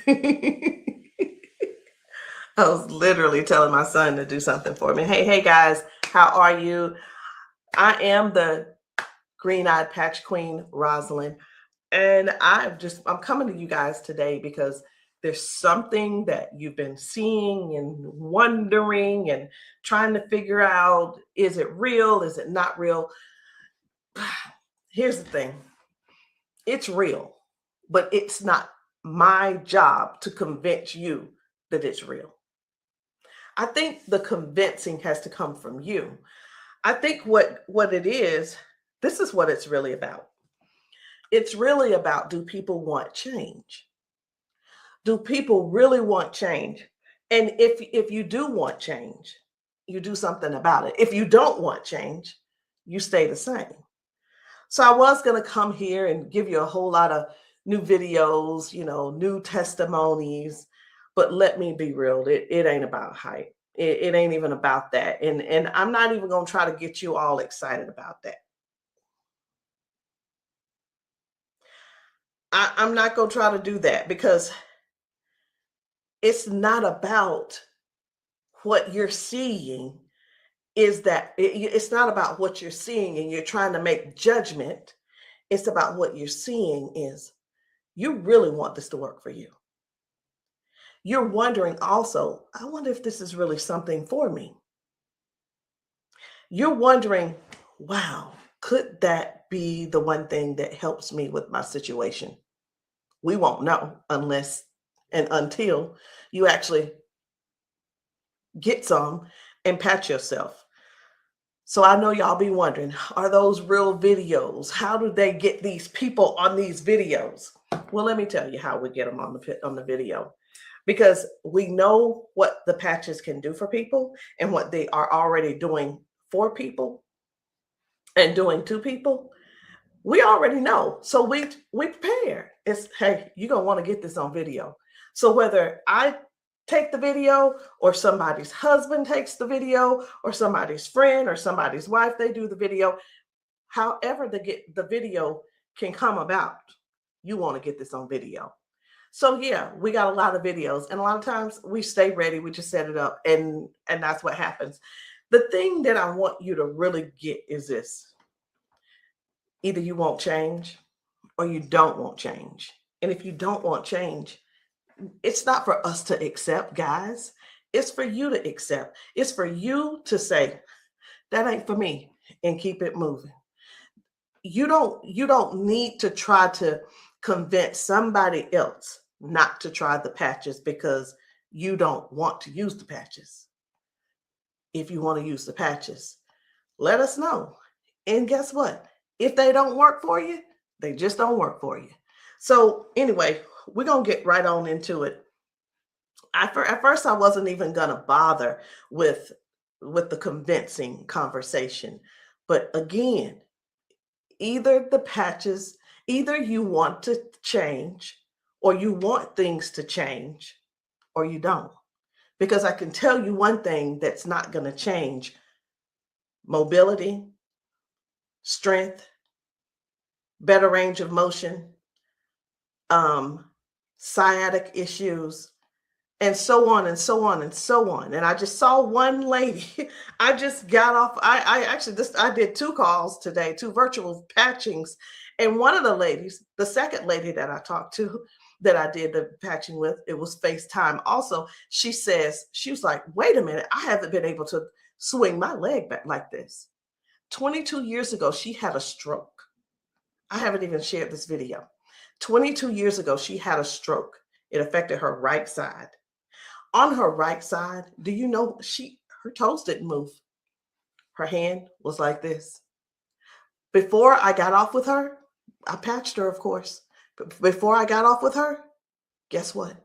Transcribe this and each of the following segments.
I was literally telling my son to do something for me. Hey guys, how are you? I am the green-eyed patch queen, Rosalind, and I'm coming to you guys today because there's something that you've been seeing and wondering and trying to figure out, is it real? Is it not real? Here's the thing. It's real, but it's not my job to convince you that it's real. I think the convincing has to come from you. I think what it is, this is what it's really about. It's really about, do people want change? Do people really want change? And if you do want change, you do something about it. If you don't want change, you stay the same. So I was going to come here and give you a whole lot of new videos, new testimonies, but let me be real, it ain't about hype. It ain't even about that. And I'm not even going to try to get you all excited about that. I'm not going to try to do that because it's not about what you're seeing. It's not about what you're seeing and you're trying to make judgment. It's about what you're seeing is you really want this to work for you. You're wondering also, I wonder if this is really something for me. You're wondering, wow, could that be the one thing that helps me with my situation? We won't know unless and until you actually get some and pat yourself. So I know y'all be wondering, are those real videos? How do they get these people on these videos? Well, let me tell you how we get them on the video. Because we know what the patches can do for people and what they are already doing for people and doing to people. We already know. So we prepare. It's, hey, you're going to want to get this on video. So whether I take the video or somebody's husband takes the video or somebody's friend or somebody's wife, they do the video, however the video can come about, you want to get this on video. So yeah, we got a lot of videos, and a lot of times we stay ready. We just set it up, and that's what happens. The thing that I want you to really get is this: either you won't change, or you don't want change. And if you don't want change, it's not for us to accept, guys. It's for you to accept. It's for you to say, that ain't for me, and keep it moving. You don't need to try to convince somebody else not to try the patches because you don't want to use the patches. If you want to use the patches, let us know. And guess what? If they don't work for you, they just don't work for you. So anyway, we're going to get right on into it. At first, I wasn't even going to bother with the convincing conversation. But again, either the patches, either you want to change or you want things to change or you don't. Because I can tell you one thing that's not going to change: mobility, strength, better range of motion, sciatic issues, and so on and so on and so on. And I just saw one lady. I just got off. I did 2 calls today, 2 virtual patchings. And one of the ladies, the second lady that I talked to, that I did the patching with, it was FaceTime also. She was like, wait a minute, I haven't been able to swing my leg back like this. 22 years ago, she had a stroke. I haven't even shared this video. 22 years ago, she had a stroke. It affected her right side. On her right side, do you know her toes didn't move? Her hand was like this. Before I got off with her, I patched her, of course. But before I got off with her, guess what?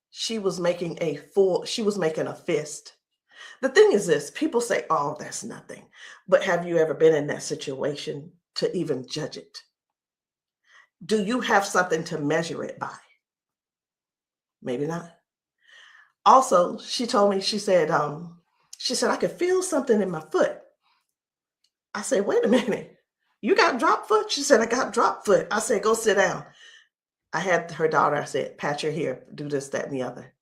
She was making a fist. The thing is this: people say, oh, that's nothing. But have you ever been in that situation to even judge it? Do you have something to measure it by? Maybe not. Also, she told me, she said, I could feel something in my foot. I said, wait a minute, you got drop foot? She said, I got drop foot. I said, go sit down. I had her daughter, I said, pat your hair, do this, that, and the other.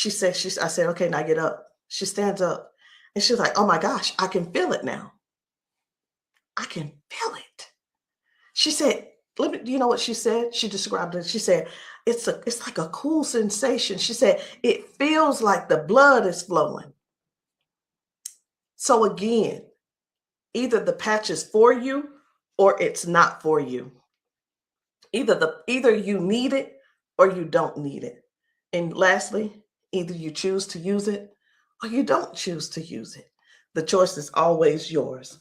I said, okay, now get up. She stands up and she's like, oh my gosh, I can feel it now. I can feel it. She said, do you know what she said? She described it. She said, it's like a cool sensation. She said, it feels like the blood is flowing. So again, either the patch is for you or it's not for you. Either you need it or you don't need it. And lastly, either you choose to use it or you don't choose to use it. The choice is always yours.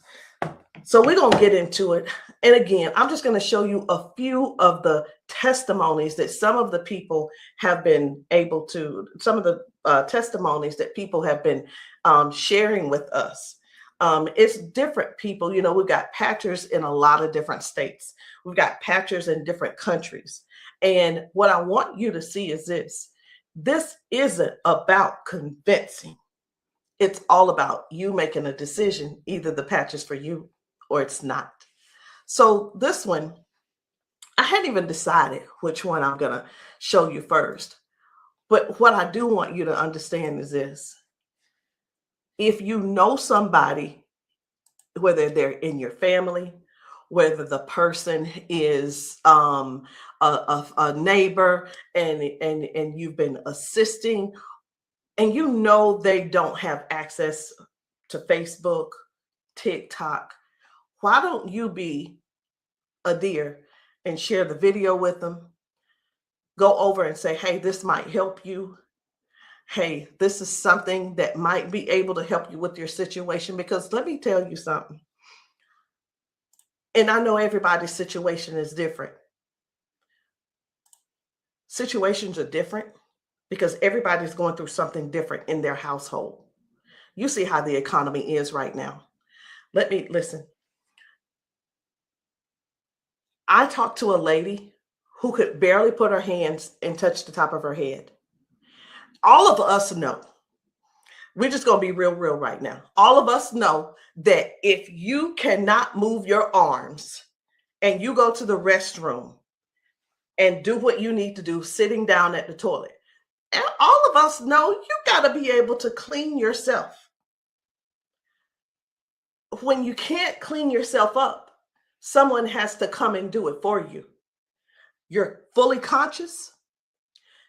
So we're going to get into it. And again, I'm just going to show you a few of the testimonies that some of the people have been able to, some of the testimonies that people have been sharing with us. It's different people. You know, we've got patchers in a lot of different states. We've got patchers in different countries. And what I want you to see is this. This isn't about convincing. It's all about you making a decision. Either the patch is for you or it's not. So this one, I hadn't even decided which one I'm going to show you first. But what I do want you to understand is this. If you know somebody, whether they're in your family, whether the person is a neighbor and you've been assisting, and you know they don't have access to Facebook, TikTok, why don't you be a dear and share the video with them? Go over and say, hey, this might help you. Hey, this is something that might be able to help you with your situation. Because let me tell you something. And I know everybody's situation is different. Situations are different because everybody's going through something different in their household. You see how the economy is right now. Listen. I talked to a lady who could barely put her hands and touch the top of her head. All of us know, we're just going to be real right now. All of us know that if you cannot move your arms and you go to the restroom and do what you need to do sitting down at the toilet, and all of us know you got to be able to clean yourself. When you can't clean yourself up, someone has to come and do it for you. You're fully conscious.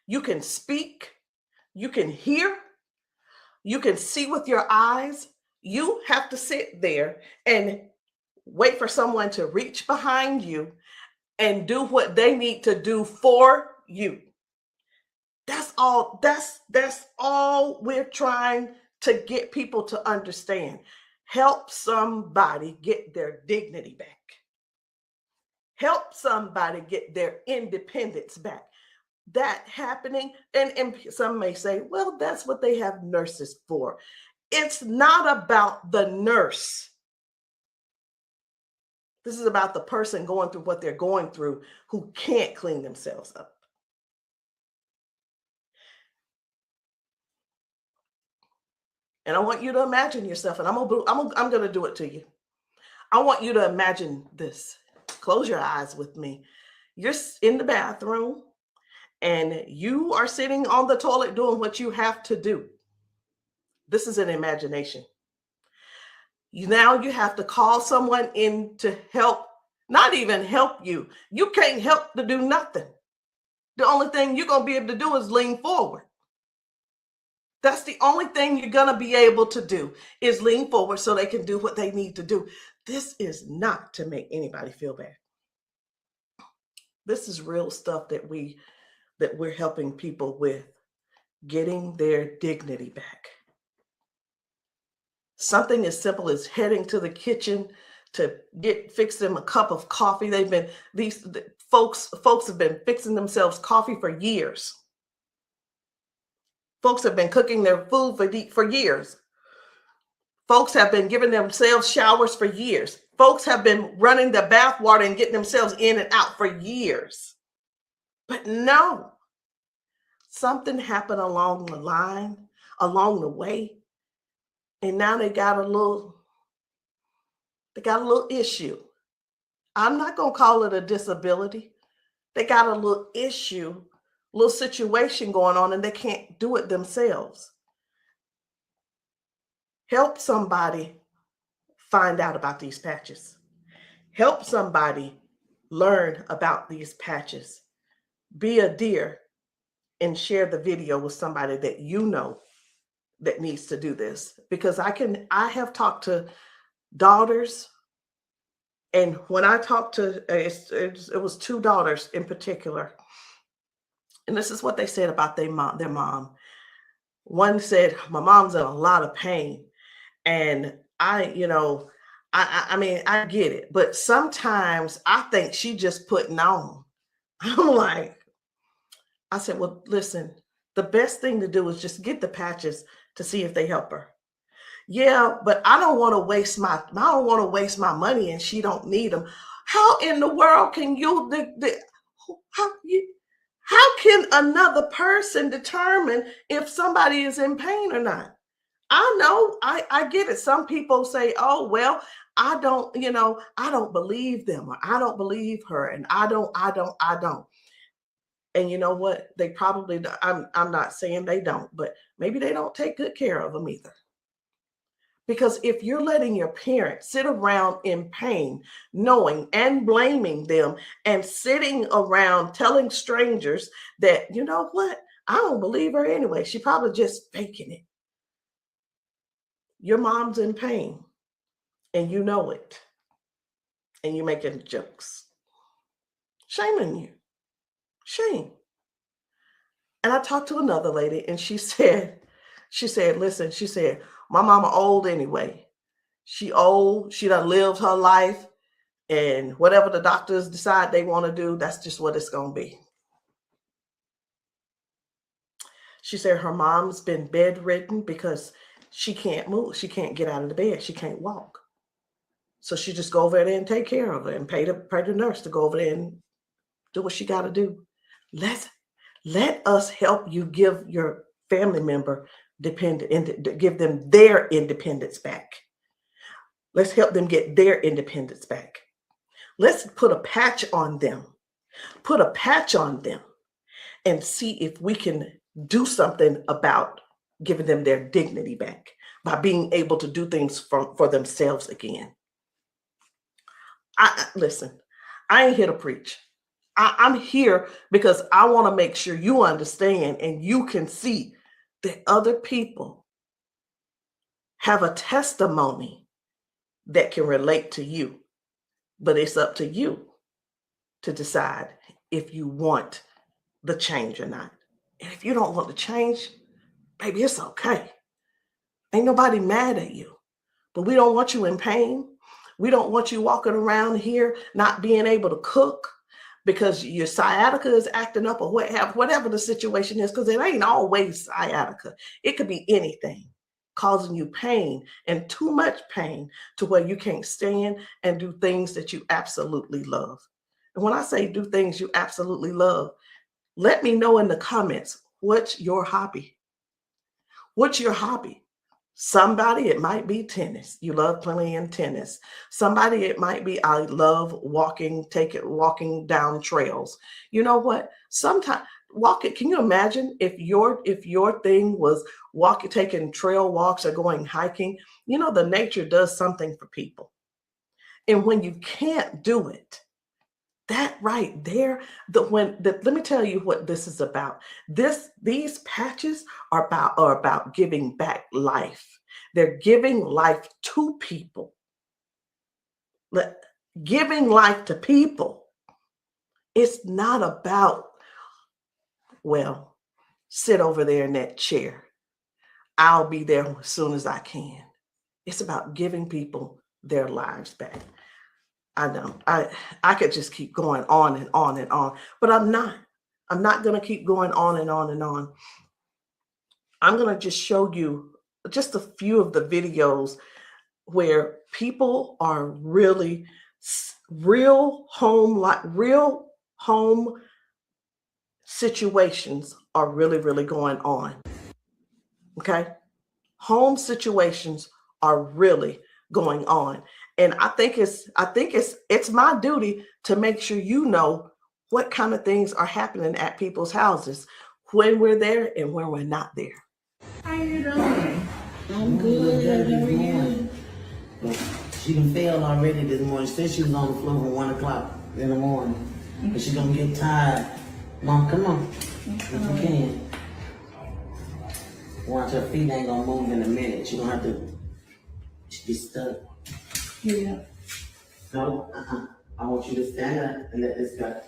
You can speak. You can hear. You can see with your eyes. You have to sit there and wait for someone to reach behind you and do what they need to do for you. That's all. That's all we're trying to get people to understand. Help somebody get their dignity back. Help somebody get their independence back. That happening, and some may say, well, that's what they have nurses for. It's not about the nurse. This is about the person going through what they're going through who can't clean themselves up. And I want you to imagine yourself, and I'm going to do it to you. I want you to imagine this. Close your eyes with me. You're in the bathroom and you are sitting on the toilet doing what you have to do. This is an imagination. Now you have to call someone in to help, not even help you. You can't help to do nothing. The only thing you're going to be able to do is lean forward. That's the only thing you're going to be able to do is lean forward so they can do what they need to do. This is not to make anybody feel bad. This is real stuff that we're helping people with, getting their dignity back. Something as simple as heading to the kitchen to fix them a cup of coffee. These folks have been fixing themselves coffee for years. Folks have been cooking their food for years. Folks have been giving themselves showers for years. Folks have been running the bath water and getting themselves in and out for years. But no, something happened along the line, along the way, and now they got a little issue. I'm not going to call it a disability They got a little issue, little situation going on, and they can't do it themselves. Help somebody find out about these patches. Help somebody learn about these patches. Be a dear and share the video with somebody that you know that needs to do this. Because I have talked to daughters, and when I talked to, it was two daughters in particular, and this is what they said about their mom. One said, my mom's in a lot of pain. And I mean, I get it, but sometimes I think she just putting on. I'm like, I said, well, listen, the best thing to do is just get the patches to see if they help her. Yeah, but I don't want to waste my money and she don't need them. How in the world can how you how can another person determine if somebody is in pain or not? I know, I get it. Some people say, oh, well, I don't believe them, or I don't believe her, and I don't. And you know what? They probably, I'm not saying they don't, but maybe they don't take good care of them either. Because if you're letting your parents sit around in pain, knowing and blaming them, and sitting around telling strangers that, you know what, I don't believe her anyway, she probably just faking it. Your mom's in pain and you know it, and you're making jokes. Shame on you. Shame. And I talked to another lady and she said, listen, she said, my mama old anyway. She old, she done lived her life, and whatever the doctors decide they want to do, that's just what it's going to be. She said her mom's been bedridden because she can't move. She can't get out of the bed. She can't walk. So she just go over there and take care of her and pay the nurse to go over there and do what she got to do. Let us help you give your family member give them their independence back. Let's help them get their independence back. Let's put a patch on them. Put a patch on them and see if we can do something about giving them their dignity back by being able to do things for themselves again. Listen, I ain't here to preach. I'm here because I want to make sure you understand and you can see that other people have a testimony that can relate to you. But it's up to you to decide if you want the change or not. And if you don't want the change, baby, it's okay. Ain't nobody mad at you. But we don't want you in pain. We don't want you walking around here not being able to cook because your sciatica is acting up, or whatever the situation is, because it ain't always sciatica. It could be anything causing you pain, and too much pain to where you can't stand and do things that you absolutely love. And when I say do things you absolutely love, let me know in the comments, what's your hobby? What's your hobby? Somebody, it might be tennis. You love playing tennis. Somebody, it might be, I love walking down trails. You know what? Sometimes walking, can you imagine if your thing was taking trail walks or going hiking? You know, the nature does something for people. And when you can't do it, that right there, let me tell you what this is about. These patches are about giving back life. They're giving life to people. Giving life to people. It's not about, well, sit over there in that chair. I'll be there as soon as I can. It's about giving people their lives back. I know I could just keep going on and on and on, but I'm not going to keep going on and on and on. I'm going to just show you just a few of the videos where people are really real home situations are really going on. Okay? Home situations are really going on. And I think it's my duty to make sure you know what kind of things are happening at people's houses when we're there and when we're not there. How you doing? I'm good. How are you? She done failed already this morning. She said she was on the floor from 1 o'clock in the morning. But she gonna get tired. Mom, come on. If you can. Watch, her feet ain't gonna move in a minute. She gonna have to be stuck. Yeah. No, I want you to stand up and let this go.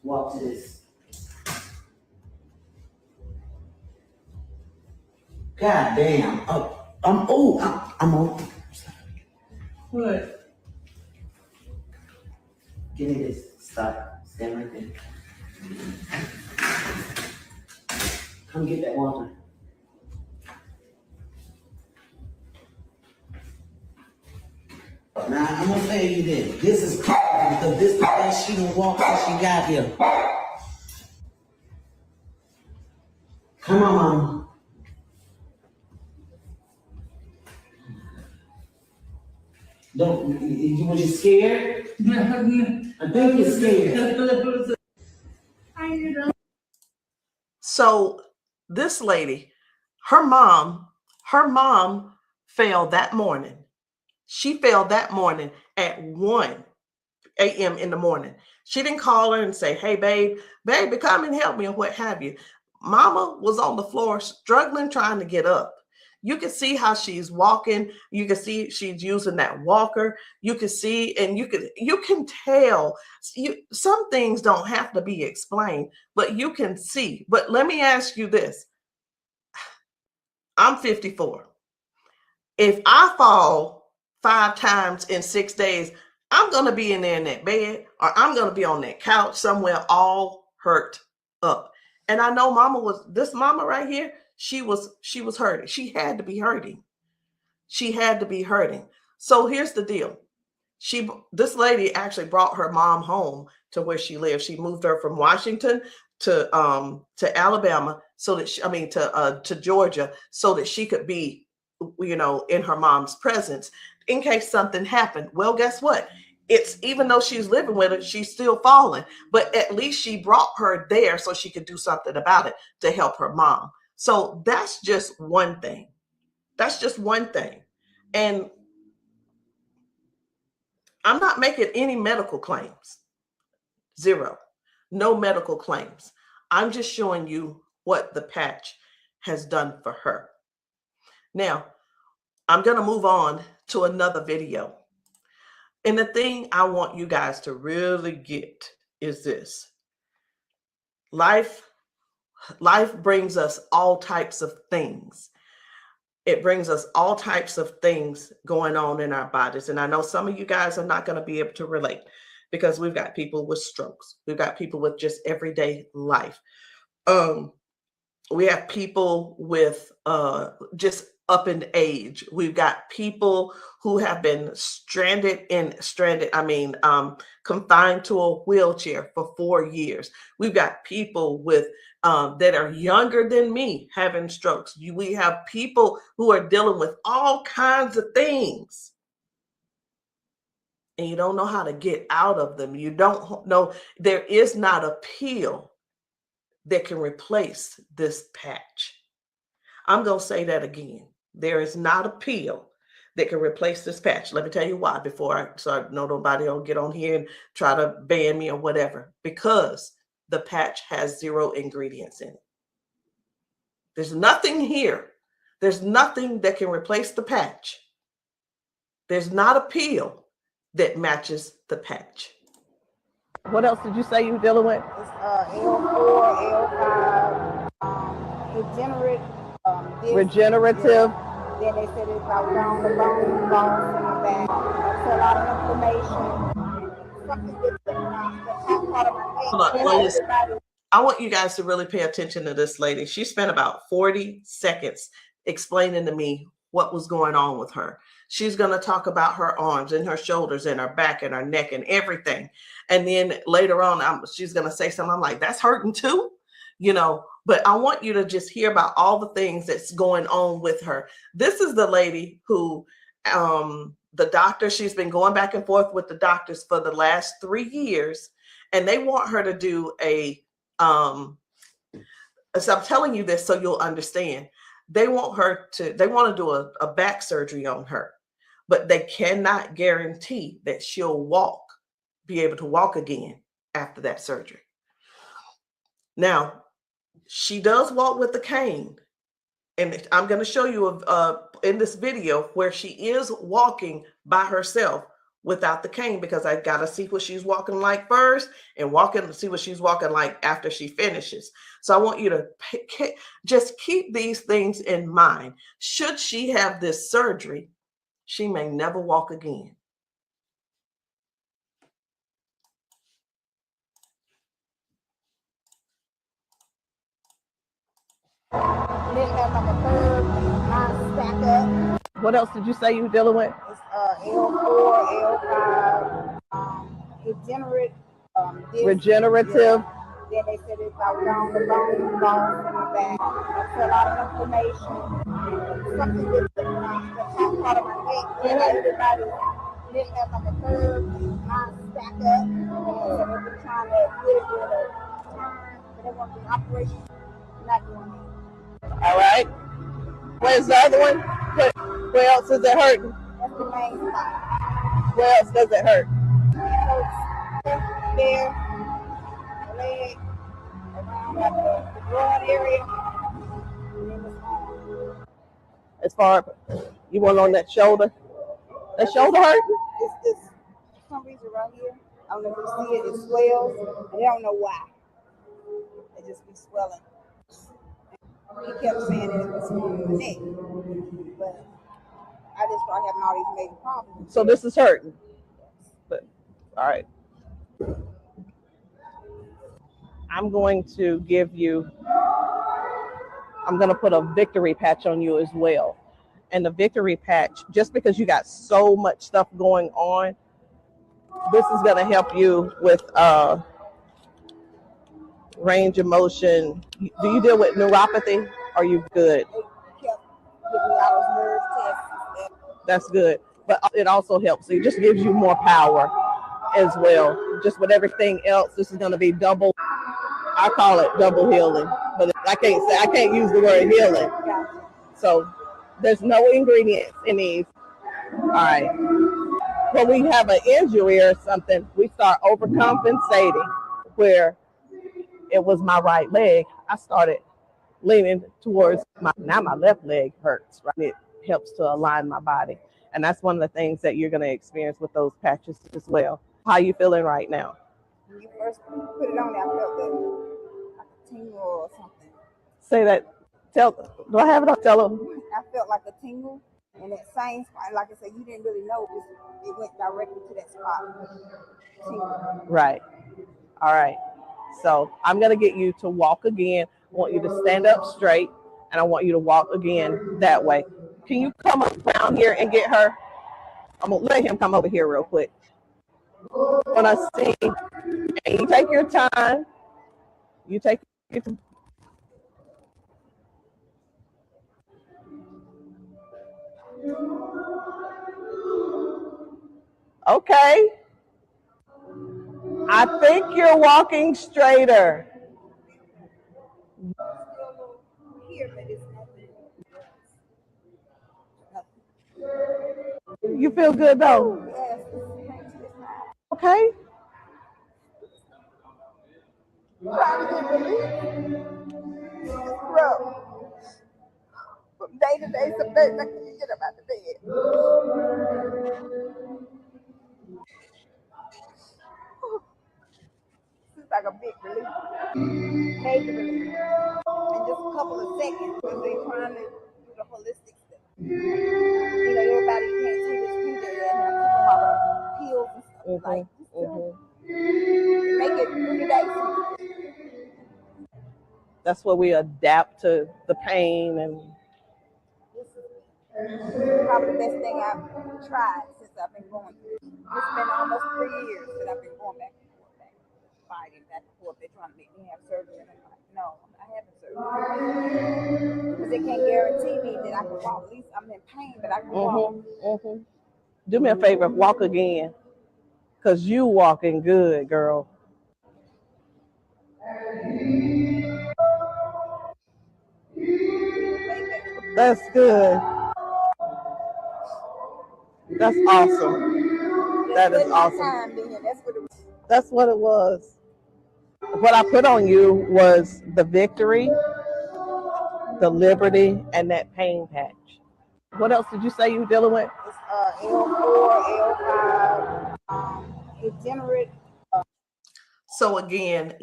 Walk to this. God damn. I'm on. What? Give me this. Stop. Stand right there. Come get that water. Now, I'm gonna tell you this. This is powerful because this is the best she done walked since she got here. Come on, Mama. Don't, was you scared? I think you're scared. How you doing? So this lady, her mom fell that morning. She fell that morning at 1 a.m. in the morning. She didn't call her and say, hey, baby, come and help me, or what have you. Mama was on the floor struggling, trying to get up. You can see how she's walking. You can see she's using that walker. You can see, and you can tell. Some things don't have to be explained, but you can see. But let me ask you this. I'm 54. If I fall 5 times in 6 days, I'm going to be in there in that bed, or I'm going to be on that couch somewhere all hurt up. And I know this mama right here, she was hurting. She had to be hurting. She had to be hurting. So here's the deal. This lady actually brought her mom home to where she lived. She moved her from Washington to Alabama to Georgia, so that she could be, in her mom's presence in case something happened. Well, guess what? It's, even though she's living with her, she's still falling, but at least she brought her there so she could do something about it to help her mom. So that's just one thing. That's just one thing. And I'm not making any medical claims. Zero. No medical claims. I'm just showing you what the patch has done for her. Now, I'm going to move on to another video. And the thing I want you guys to really get is this. Life brings us all types of things. It brings us all types of things going on in our bodies. And I know some of you guys are not going to be able to relate, because we've got people with strokes. We've got people with just everyday life. We have people with just up in age. We've got people who have been confined to a wheelchair for 4 years. We've got people with that are younger than me having strokes. We have people who are dealing with all kinds of things, and you don't know how to get out of them. You don't know. There is not a pill that can replace this patch. I'm going to say that again. There is not a pill that can replace this patch. Let me tell you why, so I know nobody will get on here and try to ban me or whatever. Because the patch has 0 ingredients in it. There's nothing here. There's nothing that can replace the patch. There's not a pill that matches the patch. What else did you say you were dealing with? It's L4, L5, Regenerative. Yeah. Then they said it's about down the bone, bones in the back. That's a lot of inflammation. Something that's part of my head. I want you guys to really pay attention to this lady. She spent about 40 seconds explaining to me what was going on with her. She's going to talk about her arms and her shoulders and her back and her neck and everything. And then later on, she's going to say something. I'm like, that's hurting too, but I want you to just hear about all the things that's going on with her. This is the lady who the doctor, she's been going back and forth with the doctors for the last 3 years, and they want her to do a so I'm telling you this so you'll understand. They want to do a back surgery on her, but they cannot guarantee that she'll be able to walk again after that surgery. Now, she does walk with the cane, and I'm going to show you in this video where she is walking by herself without the cane, because I got to see what she's walking like first and see what she's walking like after she finishes. So I want you to just keep these things in mind. Should she have this surgery, she may never walk again. Then have like a curve, mine stack up. What else did you say you were dealing with? It's L4, L5, regenerative. Yeah. Then they said it's like down the bones in the back. That's a lot of inflammation. Something with the top part of my neck. And everybody didn't have like a curve, mine stack up. So they've been trying to get it with a turn, but they want the operation. Not doing it. All right. Where's the other one? Where else is it hurting? That's the main spot. Where else does it hurt? It hurts there, leg, around like the broad area, and then the arm. As far you want on that shoulder? That shoulder hurt? It's this, for some reason right here, I don't know if you see it, it swells, and they don't know why. It just be swelling. He kept saying that it was from the neck, but I just started having all these major problems. So this is hurting. But, all right. I'm going to put a victory patch on you as well. And the victory patch, just because you got so much stuff going on, this is going to help you with range of motion. Do you deal with neuropathy? Are you good? They kept giving me all those nerve tests. That's good. But it also helps. It just gives you more power as well. Just with everything else, this is going to be double. I call it double healing, but I can't use the word healing. So there's no ingredients in these. All right. When we have an injury or something, we start overcompensating. Where it was my right leg, I started leaning towards my left leg hurts, right? It helps to align my body. And that's one of the things that you're going to experience with those patches as well. How are you feeling right now? When you first put it on there, I felt like a tingle or something. Say that. Do I have it on? Tell them. I felt like a tingle, and that same spot, like I said, you didn't really know it went directly to that spot. Tingle. Right. All right. So I'm going to get you to walk again. I want you to stand up straight, and I want you to walk again that way. Can you come around here and get her? I'm going to let him come over here real quick. When I sing, and you take your time. You take your time. Okay. I think you're walking straighter. You feel good though? Okay. From day to day, some days I can't get up out of bed. It's like a big relief, major relief, in just a couple of seconds because they're trying to do the holistic stuff. You know, everybody can't see this finger and I keep them all pills and stuff like make it 3 days. That's where we adapt to the pain, and this is probably the best thing I've tried since I've been going through. It's been almost 3 years that I've been going back and forth, fighting back and forth. They're trying to make me have surgery, and I'm like, no, I'm not having surgery because they can't guarantee me that I can walk. At least I'm in pain, but I can walk. Do me a favor, walk again, because you walking good, girl. That's good. That's awesome. That is awesome. That's what it was. What I put on you was the victory, the liberty, and that pain patch. What else did you say you were dealing with? It's L4, L5, degenerate. So again,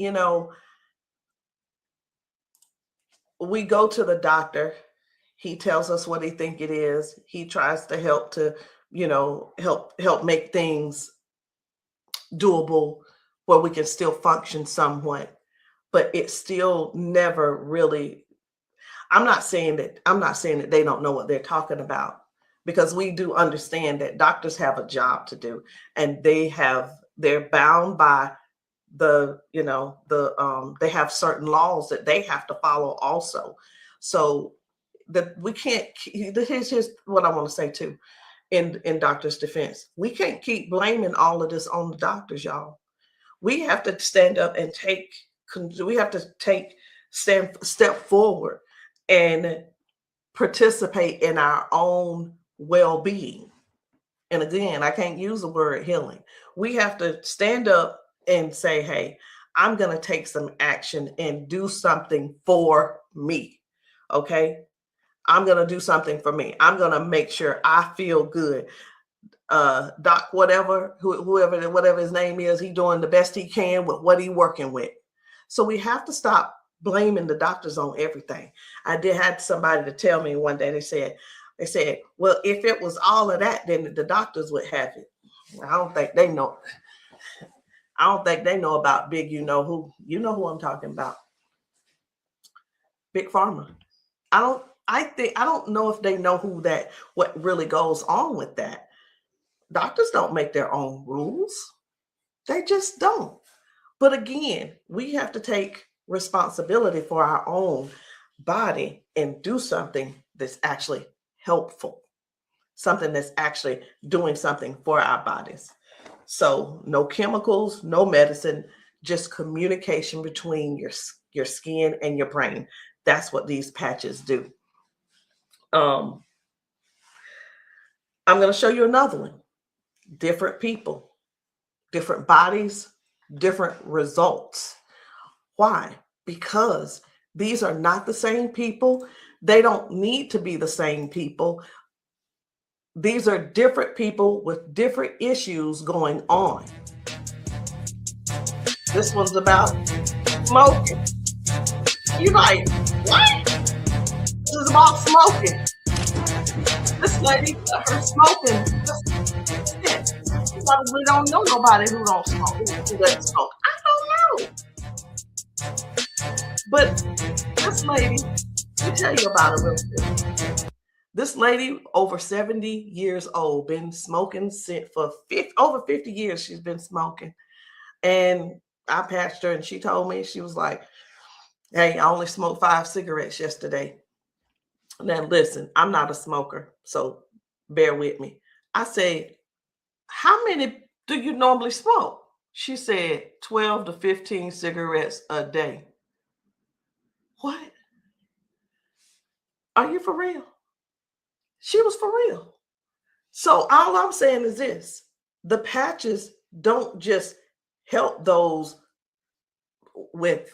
we go to the doctor. He tells us what he think it is. He tries to help to, help make things doable where we can still function somewhat, but it's still never really. I'm not saying that they don't know what they're talking about, because we do understand that doctors have a job to do, and they're bound by they have certain laws that they have to follow also. So that we can't. Here's what I want to say too. In doctors' defense, we can't keep blaming all of this on the doctors, y'all. We have to stand up and step forward and participate in our own well-being. And again, I can't use the word healing. We have to stand up and say, hey, I'm going to take some action and do something for me. Okay. I'm going to do something for me. I'm going to make sure I feel good. Doc, whatever his name is, he's doing the best he can with what he's working with. So we have to stop blaming the doctors on everything. I had somebody to tell me one day, they said, well, if it was all of that, then the doctors would have it. I don't think they know. I don't think they know about big, you know who I'm talking about. Big Pharma. I don't know if they know what really goes on with that. Doctors don't make their own rules. They just don't. But again, we have to take responsibility for our own body and do something that's actually helpful, something that's actually doing something for our bodies. So no chemicals, no medicine, just communication between your skin and your brain. That's what these patches do. I'm going to show you another one. Different people, different bodies, different results. Why? Because these are not the same people. They don't need to be the same people. These are different people with different issues going on. This one's about smoking. You're like, what? This is about smoking. This lady, her smoking. You probably don't know nobody who don't smoke, who doesn't smoke. I don't know. But this lady, let me tell you about her real quick. This lady, over 70 years old, been smoking for over 50 years. She's been smoking. And I patched her, and she told me, she was like, hey, I only smoked 5 cigarettes yesterday. Now, listen, I'm not a smoker, so bear with me. I said, how many do you normally smoke? She said 12 to 15 cigarettes a day. What? Are you for real? She was for real. So all I'm saying is this: the patches don't just help those with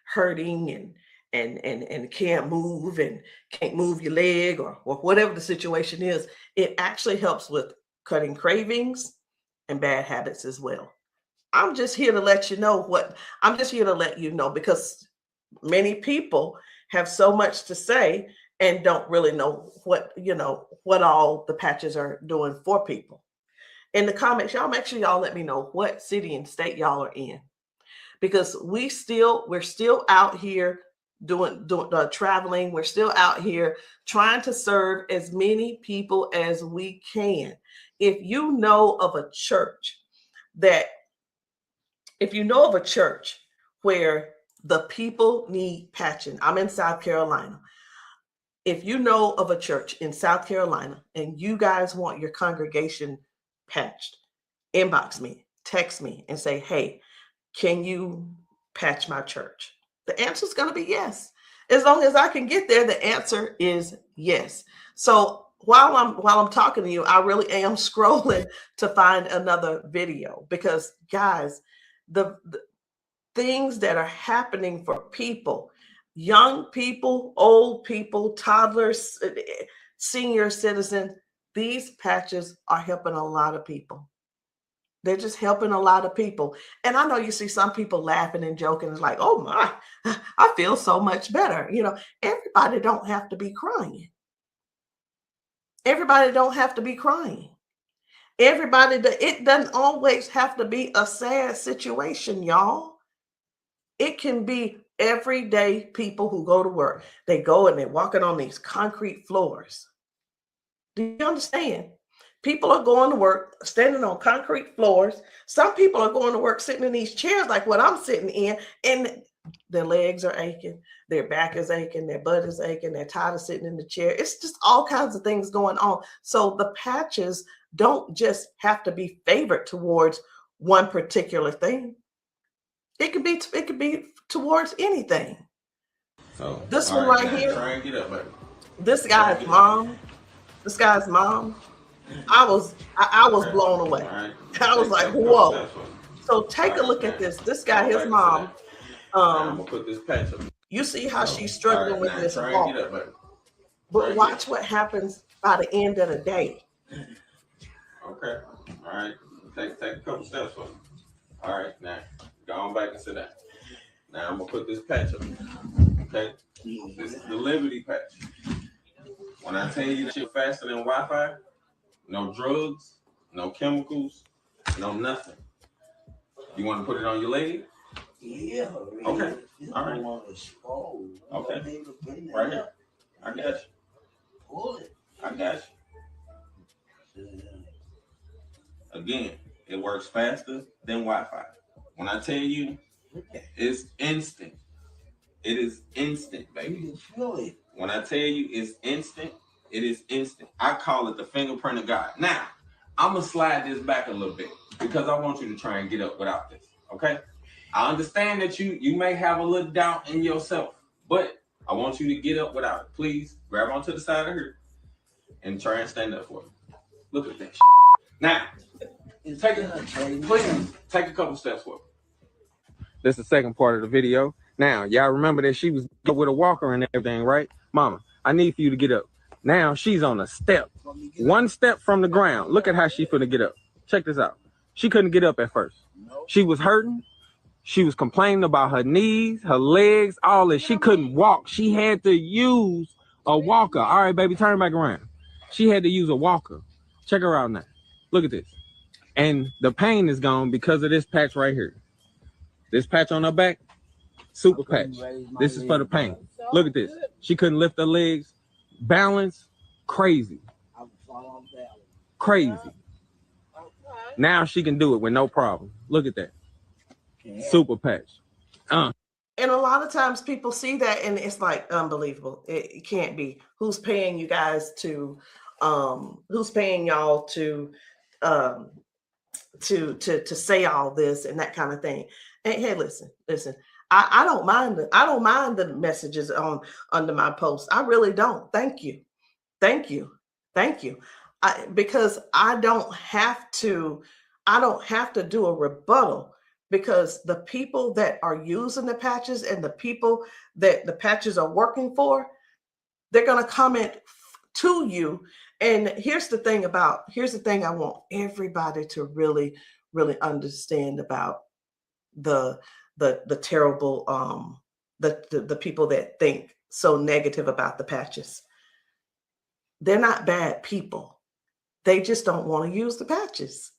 hurting and can't move and can't move your leg or whatever the situation is. It actually helps with cutting cravings and bad habits as well. I'm just here to let you know because many people have so much to say and don't really know what all the patches are doing for people. In the comments, y'all make sure y'all let me know what city and state y'all are in, because we're still out here doing traveling. We're still out here trying to serve as many people as we can. If you know of a church where the people need patching, I'm in South Carolina. if you know of a church in South Carolina and you guys want your congregation patched, inbox me, text me, and say, hey, can you patch my church? The answer is going to be yes. As long as I can get there, the answer is yes. So while I'm talking to you, I really am scrolling to find another video, because guys, the things that are happening for people, young people, old people, toddlers, senior citizens, these patches are helping a lot of people. They're just helping a lot of people. And I know you see some people laughing and joking. It's like, oh my, I feel so much better. You know, everybody don't have to be crying. Everybody don't have to be crying. It doesn't always have to be a sad situation, y'all. It can be everyday people who go to work. They go and they're walking on these concrete floors. Do you understand? People are going to work standing on concrete floors. Some people are going to work sitting in these chairs like what I'm sitting in, and their legs are aching, their back is aching, their butt is aching, they're tired of sitting in the chair. It's just all kinds of things going on. So the patches don't just have to be favored towards one particular thing. It could be towards anything. So this one right here, try and get up, baby. This guy's mom, I was blown away. Right. I was like, whoa. So take a look at this. This guy, his mom, I'm gonna put this patch up. you see how she's struggling with this try walk. and get up, baby. But watch what happens by the end of the day. Okay. All right. Take a couple steps for me. All right. Now go on back and sit down. Now I'm gonna put this patch up. Okay. This is the Liberty patch. When I tell you that you're faster than Wi-Fi, no drugs, no chemicals, no nothing. You want to put it on your leg? Yeah. Okay. All right. Okay. Right here. I got you. Pull it. I got you. Again, it works faster than Wi-Fi. When I tell you, it's instant. It is instant, baby. You can feel it. When I tell you it's instant, it is instant. I call it the fingerprint of God. Now, I'm going to slide this back a little bit because I want you to try and get up without this, okay? I understand that you may have a little doubt in yourself, but I want you to get up without it. Please grab onto the side of her and try and stand up for me. Look at that shit. Now, take a couple steps forward. This is the second part of the video. Now, y'all remember that she was with a walker and everything, right? Mama, I need for you to get up. Now she's on a step. One step from the ground. Look at how she finna get up. Check this out. She couldn't get up at first. She was hurting. She was complaining about her knees, her legs, all this. She couldn't walk. She had to use a walker. All right, baby, turn back around. She had to use a walker. Check her out now. Look at this. And the pain is gone because of this patch right here. This patch on her back, super patch. This is for the pain. Look at this. She couldn't lift her legs. Balance, crazy. Crazy. Now she can do it with no problem. Look at that. Super patch. And a lot of times people see that and it's like unbelievable. It can't be. Who's paying you guys to who's paying y'all to say all this and that kind of thing. And hey, listen. I don't mind the messages under my post. I really don't. Thank you. Because I don't have to do a rebuttal, because the people that are using the patches and the people that the patches are working for, they're going to comment to you. And here's the thing I want everybody to really, really understand about the terrible, the people that think so negative about the patches. They're not bad people. They just don't want to use the patches.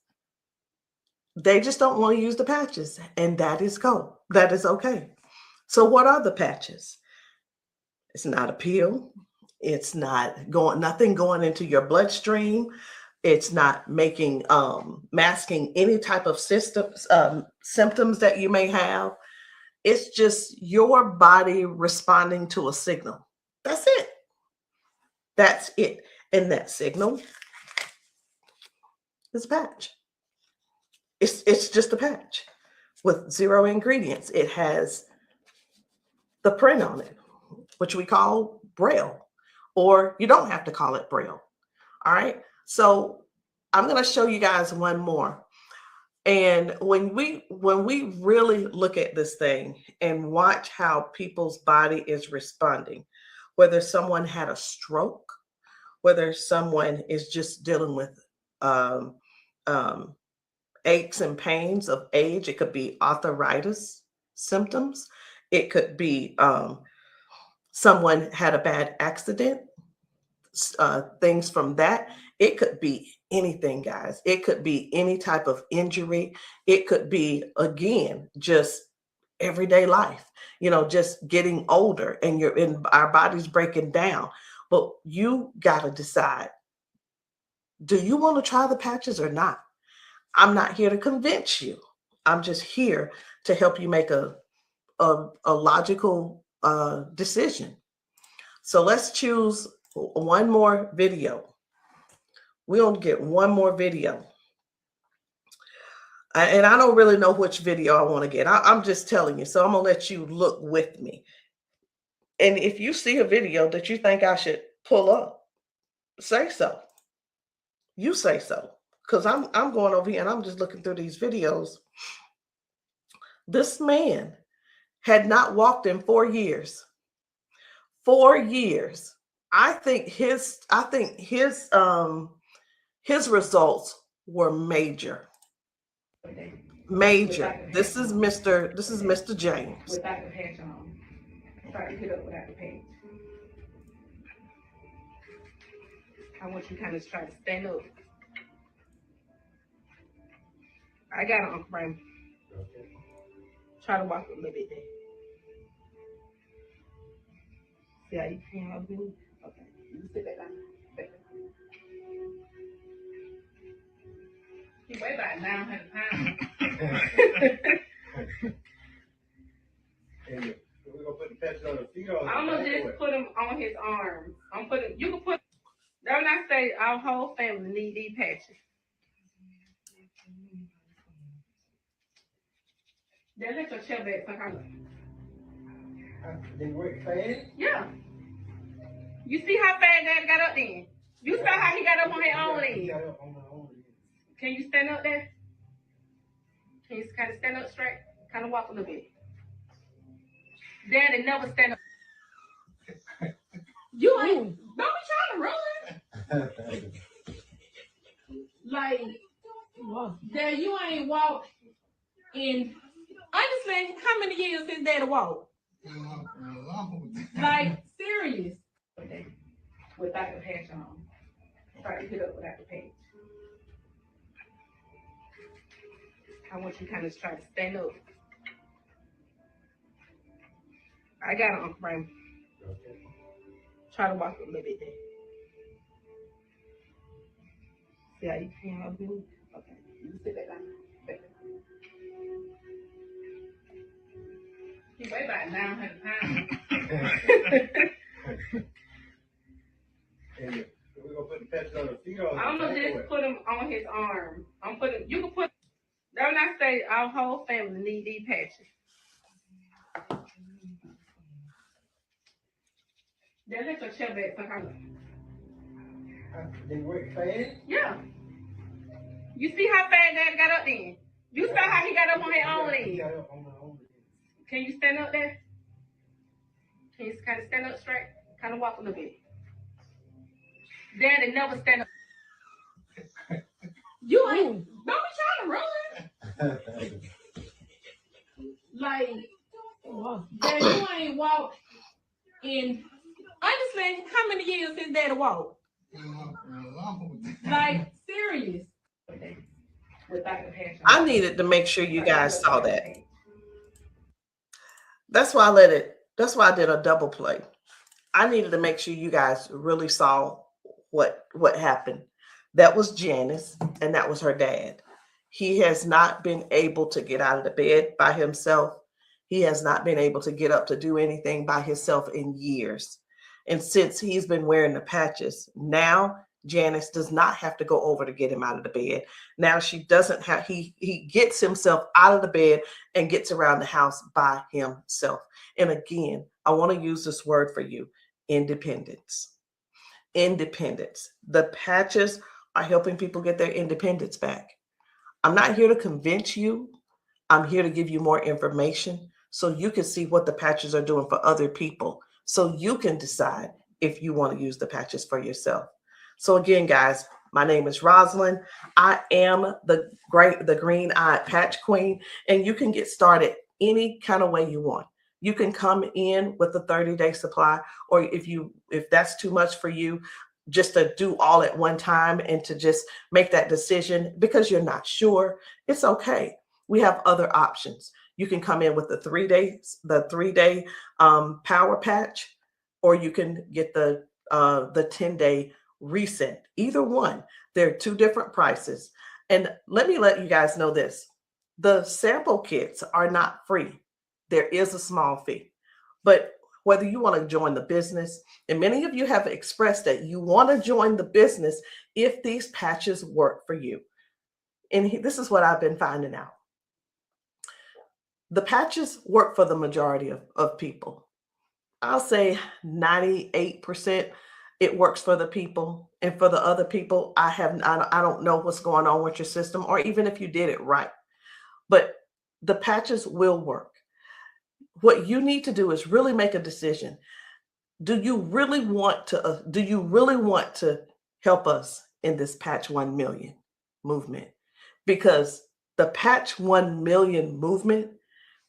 And that is cool. That is okay. So what are the patches? It's not a pill. It's not nothing going into your bloodstream. It's not masking any type of symptoms that you may have. It's just your body responding to a signal. That's it. That's it. And that signal is a patch. It's just a patch with 0 ingredients. It has the print on it, which we call Braille, or you don't have to call it Braille. All right. So I'm going to show you guys one more. And when we really look at this thing and watch how people's body is responding, whether someone had a stroke, whether someone is just dealing with aches and pains of age, it could be arthritis symptoms, it could be someone had a bad accident, things from that. It could be anything, guys. It could be any type of injury. It could be, again, just everyday life, just getting older and our body's breaking down. But you got to decide, do you want to try the patches or not? I'm not here to convince you. I'm just here to help you make a logical decision. So let's choose one more video. We're going to get one more video. And I don't really know which video I want to get. I'm just telling you. So I'm going to let you look with me. And if you see a video that you think I should pull up, say so. You say so. Because I'm going over here and I'm just looking through these videos. This man had not walked in 4 years. 4 years. I think his results were major. Major. This is Mr. James. Without the patch on. Try to get up without the patch. I want you to kind of try to stand up. I got it, Uncle Brian. Try to walk a little bit there. See how you can help me? Okay. You sit back down. He weigh about 900 pounds. We're gonna put the patch on the feet or I'm gonna just put him on his arms. You can put, don't I say our whole family need these patches. Then let your chair back for her. They work fast? Yeah. You see how fast Daddy got up then? You saw how he got up on his own leg. Can you stand up there? Can you kind of stand up straight? Kind of walk a little bit. Daddy never stand up. You ain't, don't be trying to run. Like, Dad, you ain't walked in, honestly, how many years since Daddy walked? Like, serious. Without the patch on. Try to get up without the patch. I want you to kind of try to stand up. I got it, Uncle Brian. Try to walk a little bit there. See how you can help me? Okay. You sit back down. He weigh about 900 pounds. We're gonna put the patch on the feet or I'm gonna just put him on his arms. You can put, don't I say our whole family need these patches. Then let your chair back for her. They work fast? Yeah. You see how fast Daddy got up then? You saw how he got up on his own leg. Can you stand up there? Can you kind of stand up straight? Kind of walk a little bit. Daddy never stand up. You ain't, don't be trying to run. Like, Dad, you ain't walked in, honestly, how many years since Daddy walked? Like, serious. Without the patch on. I needed to make sure you guys saw that. That's why I did a double play. I needed to make sure you guys really saw what happened. That was Janice, and that was her dad. He has not been able to get out of the bed by himself. He has not been able to get up to do anything by himself in years. And since he's been wearing the patches, now Janice does not have to go over to get him out of the bed. Now she doesn't have, he gets himself out of the bed and gets around the house by himself. And again, I want to use this word for you, independence. Independence. The patches are helping people get their independence back. I'm not here to convince you. I'm here to give you more information so you can see what the patches are doing for other people, so you can decide if you want to use the patches for yourself. So again, guys, my name is Rosalind. I am the green-eyed patch queen, and you can get started any kind of way you want. You can come in with a 30-day supply, or if that's too much for you, just to do all at one time and to just make that decision because you're not sure, it's okay. We have other options. You can come in with the 3-day power patch, or you can get the 10-day reset. Either one. There are two different prices. And let me let you guys know this. The sample kits are not free. There is a small fee. But whether you want to join the business, and many of you have expressed that you want to join the business if these patches work for you. And this is what I've been finding out. The patches work for the majority of people. I'll say 98% it works for the people. And for the other people, I don't know what's going on with your system, or even if you did it right. But the patches will work. What you need to do is really make a decision. Do you really want to help us in this Patch 1 Million movement? Because the Patch 1 Million movement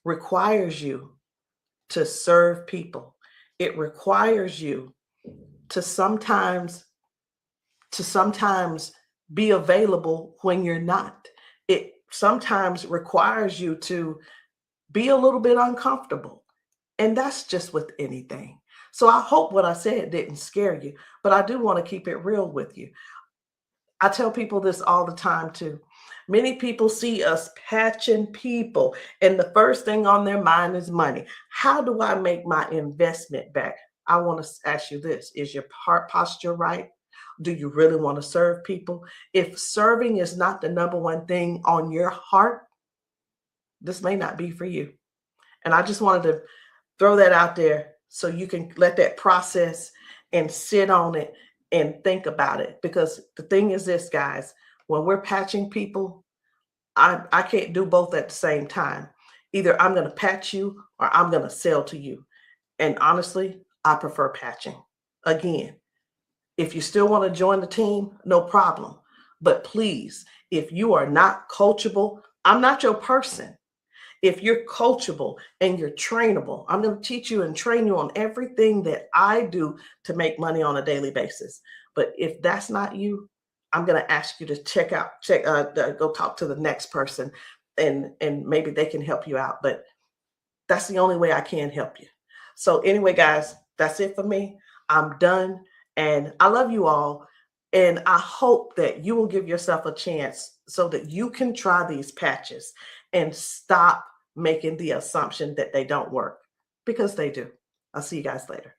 requires you to serve people. It requires you to sometimes be available when you're not. It sometimes requires you to be a little bit uncomfortable. And that's just with anything. So I hope what I said didn't scare you, but I do want to keep it real with you. I tell people this all the time too. Many people see us patching people, and the first thing on their mind is money. How do I make my investment back? I want to ask you this. Is your heart posture right? Do you really want to serve people? If serving is not the number one thing on your heart, this may not be for you. And I just wanted to throw that out there so you can let that process and sit on it and think about it. Because the thing is this, guys, when we're patching people, I can't do both at the same time. Either I'm going to patch you or I'm going to sell to you. And honestly, I prefer patching. Again, if you still want to join the team, no problem. But please, if you are not coachable, I'm not your person. If you're coachable and you're trainable, I'm going to teach you and train you on everything that I do to make money on a daily basis. But if that's not you, I'm going to ask you to go talk to the next person, and maybe they can help you out. But that's the only way I can help you. So anyway, guys, that's it for me. I'm done. And I love you all. And I hope that you will give yourself a chance so that you can try these patches and stop making the assumption that they don't work, because they do. I'll see you guys later.